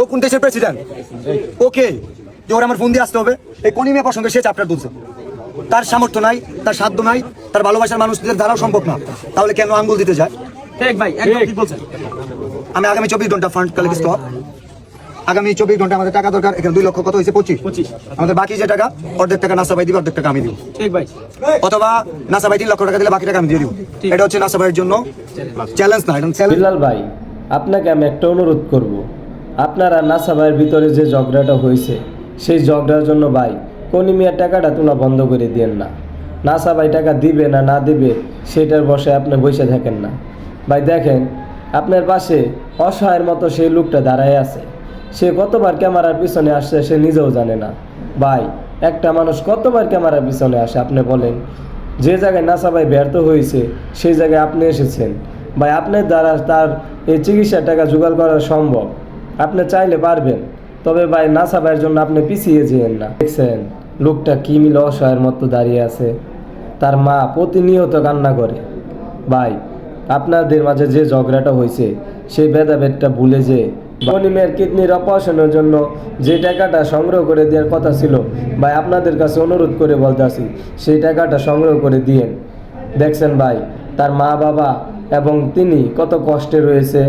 ও কোন দেশের প্রেসিডেন্ট? ওকে যে ওর আমার ফোন দিয়ে আসতে হবে, এই কনিমিয়া প্রসঙ্গে সে চ্যাপ্টার তুলছে। তার সামর্থ্য নাই, তার সাধ্য নাই, তার ভালোবাসার মানুষদের দ্বারাও সম্ভব না, তাহলে কেন আঙ্গুল দিতে যায়? আমি আগামী 24 ঘন্টা ফান্ড কালেক্ট করব। আগামী 24 ঘন্টা আমাদের টাকা দরকার। এখানে 2 লক্ষ কত হয়েছে? 25। আমাদের বাকি যে টাকা, অর্ধেক টাকা নাসা ভাই দিবে, অর্ধেক টাকা আমি দিব। ঠিক ভাই। অথবা নাসা ভাই 3 লক্ষ টাকা দিলে বাকি টাকা আমি দিয়ে দিব। এটা হচ্ছে নাসা ভাইয়ের জন্য চ্যালেঞ্জ না, এটা চ্যালেঞ্জ। বিলাল ভাই, আপনাকে আমি একটা অনুরোধ করব, আপনারা নাসা ভাইয়ের ভিতরে যে ঝগড়াটা হয়েছে সেই ঝগড়ার জন্য ভাই কনিমিয়ার টাকাটা তোলা বন্ধ করে দিয়েন না। নাসা ভাই টাকা দিবে না না দিবে সেটার বসে আপনি বসে থাকেন না ভাই। দেখেন আপনার পাশে অসহায়ের মতো সেই লোকটা দাঁড়ায় আছে, সে কতবার ক্যামেরার পিছনে আসছে সে নিজেও জানে না। ভাই একটা মানুষ কতবার ক্যামেরার পিছনে আসে আপনি বলেন? যে জায়গায় নাসা ভাই ব্যর্থ হয়েছে সেই জায়গায় আপনি এসেছেন ভাই। আপনার দ্বারা তার এই চিকিৎসার টাকা জোগাড় করা সম্ভব, আপনি চাইলে পারবেন। তবে ভাই নাসা ভাইয়ের জন্য আপনি পিছিয়ে যেয়েন না। দেখছেন লোকটা কি মিলে অসহায়ের মতো দাঁড়িয়ে আছে, তার মা প্রতিনিয়ত কান্না করে। ভাই আপনাদের মাঝে যে ঝগড়াটা হয়েছে সেই ভেদাভেদটা ভুলে যে কনিমের কিডনির অপারেশনের জন্য যে টাকাটা সংগ্রহ করে দেওয়ার কথা ছিল ভাই, আপনাদের কাছে অনুরোধ করে বলতে আসি সেই টাকাটা সংগ্রহ করে দিয়েন। দেখছেন ভাই তার মা বাবা এবং তিনি কত কষ্টে রয়েছে।